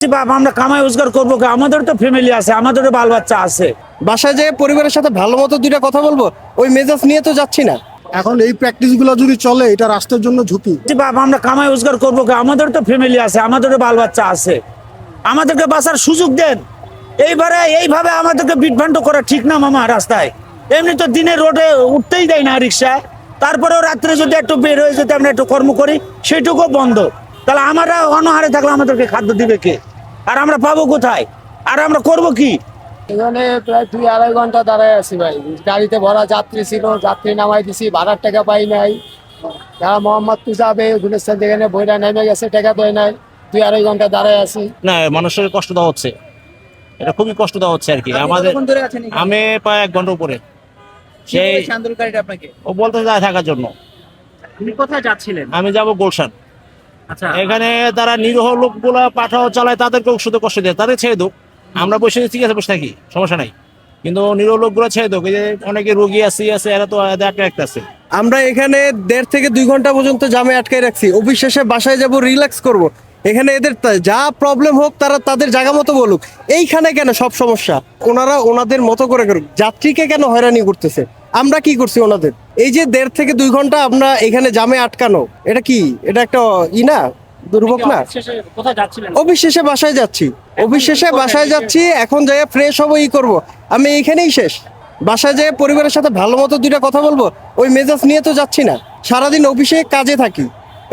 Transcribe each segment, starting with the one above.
বাবা আমরা কামাই রোজগার করবো কি? আমাদের তো ফ্যামিলি আছে, আমাদেরও বাল বাচ্চা আছে। বাসায় যে পরিবারের সাথে ভালো মতো দুইটা কথা বলবো, ওই মেজাজ নিয়ে তো যাচ্ছি না। এখন এই প্র্যাকটিস গুলো যদি চলে, এটা রাষ্ট্রের জন্য ঝুঁকি। বাবা আমরা কামাই রোজগার করবো কি? আমাদের তো ফ্যামিলি আছে, আমাদেরও বাল বাচ্চা আছে। আমাদেরকে বাঁচার সুযোগ দেন। এইভাবে আমাদেরকে বিভ্রান্ত করা ঠিক না মামা। রাস্তায় এমনি তো দিনে রোডে উঠতেই দেয় না রিক্সা, তারপরেও রাত্রে যদি একটু বের হয়ে যদি আমরা একটু কর্ম করি সেটুকু বন্ধ। তাহলে আমরা অনাহারে থাকলে আমাদেরকে খাদ্য দিবে কে? আর আমরা পাবো কোথায়? আর আমরা করব কি? এখানে প্রায় 2-2.5 ঘন্টা দাঁড়ায় আছি ভাই। গাড়িতে ভরা যাত্রী ছিল, যাত্রী নামাই দিছি, ভাড়ার টাকা পাই নাই। যারা মোহাম্মদপুর যাবে গুলিস্তান থেকে বইরা নেমে গেছে, টাকা দেয় নাই। 2-2.5 ঘন্টা দাঁড়ায় আছি। না, মানুষের কষ্ট দেওয়া হচ্ছে, এটা খুবই কষ্ট দেওয়া হচ্ছে আর কি আমাদের। আমি প্রায় 1 ঘন্টা উপরে। সেই আন্দোলনকারীরা আপনাকে ও বলতে যায় থাকার জন্য। আপনি কোথায় যাচ্ছিলেন? আমি যাব গুলশান। আচ্ছা, এখানে তারা নিরীহ লোকগুলা পাঠাও চালায়, তাদেরকেও শুধু কষ্ট দেয়, তাদের ছেড়ে দোক। আমরা বসে ঠিক আছে, বসে থাকি, সমস্যা নাই। কিন্তু নিরীহ লোকগুলো ছেড়ে দোক। এই যে অনেকে রোগী আছে এরা তো আটকে রাখতেছে। আমরা এখানে 1.5 থেকে 2 ঘন্টা পর্যন্ত জামে আটকায় রাখছি। অফিস শেষে বাসায় যাব, রিল্যাক্স করব। এখানে এদের যা প্রবলেম হোক তারা তাদের জায়গা মতো বলুক। এইখানে কেন সব সমস্যা? ওনারা ওনাদের মতো করে করুক। যাত্রীকে কেন হয়রানি করতেছে? আমরা কি করছি ওনাদের? এই যে 1.5 থেকে 2 ঘন্টা আমরা এখানে জামে আটকানো, এটা কি? এটা একটা না দুর্ভোগ না? শেষে কোথায় যাচ্ছিলেন? অফিস শেষে বাসায় যাচ্ছি। অফিস শেষে বাসায় যাচ্ছি, এখন যাই ফ্রেশ হবো, করবো। আমি এইখানেই শেষ। বাসায় যেয়ে পরিবারের সাথে ভালো মতো দুইটা কথা বলবো, ওই মেজাজ নিয়ে তো যাচ্ছি না। সারাদিন অফিসে কাজে থাকি,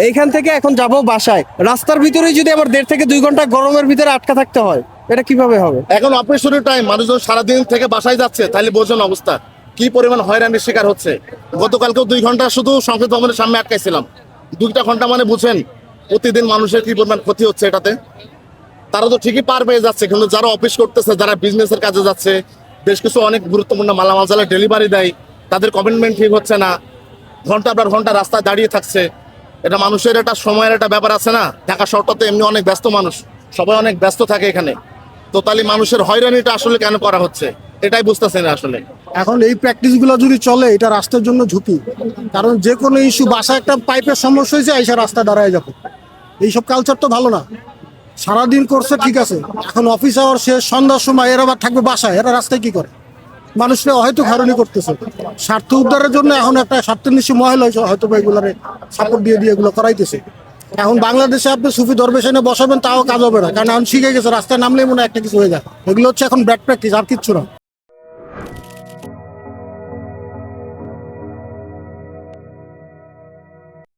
এইখান থেকে এখন যাব বাসায়। রাস্তার ভিতরেই যদি আমার 1.5 থেকে 2 ঘন্টা গরমের ভিতরে আটকা থাকতে হয়, এটা কিভাবে হবে? এখন অফিস শুরুর টাইম, মানুষজন সারাদিন থেকে বাসায় যাচ্ছে, তাহলে বোঝেন অবস্থা কি পরিমাণ হয়রানির শিকার হচ্ছে। গতকালকেও 2 ঘন্টা শুধু সংসদ ভবনের সামনে আটকাইছিলাম। 2টা ঘন্টা মানে বুঝেন প্রতিদিন মানুষের কি পরিমাণ ক্ষতি হচ্ছে এটাতে। তারা তো ঠিকই পার পেয়ে যাচ্ছে, কিন্তু যারা অফিস করতেছে, যারা বিজনেসের কাজে যাচ্ছে, বেশ কিছু অনেক গুরুত্বপূর্ণ মালামাল যারা ডেলিভারি দেয়, তাদের কমিটমেন্ট ঠিক হচ্ছে না। ঘন্টা পর ঘন্টা রাস্তায় দাঁড়িয়ে থাকছে। এটা মানুষের একটা সময়ের একটা ব্যাপার আছে না। ঢাকা শহরটাতে এমনি অনেক ব্যস্ত মানুষ, সবাই অনেক ব্যস্ত থাকে এখানে। তো তাহলে মানুষের হয়রানিটা আসলে কেন করা হচ্ছে, এটাই বুঝতেছে না আসলে। এখন এই প্র্যাকটিস গুলো যদি চলে, এটা রাষ্ট্রের জন্য ঝুঁকি। কারণ যে কোনো ইস্যু, বাসায় একটা পাইপের সমস্যা হয়েছে, আইসা রাস্তা দাঁড়ায় যাবে। এইসব কালচার তো ভালো না। সারাদিন করছে ঠিক আছে, এখন অফিস আওয়ার শেষ, সন্ধ্যার সময় এরা আবার থাকবে বাসায়, এরা রাস্তায় কি করে? মানুষরা হয়তো হয়রানি করতেছে স্বার্থ উদ্ধারের জন্য। এখন একটা স্বার্থনিষ্ঠ মহল হয়তো এগুলারে সাপোর্ট দিয়ে এগুলো করাইতেছে। এখন বাংলাদেশে আপনি সুফি দরবেশ এনে বসাবেন, তাও কাজ হবে না, কারণ এখন শিখে গেছে রাস্তায় নামলেই মনে হয় একটা কিছু হয়ে যায়। এগুলো হচ্ছে এখন ব্যাড প্র্যাকটিস, আর কিচ্ছু না।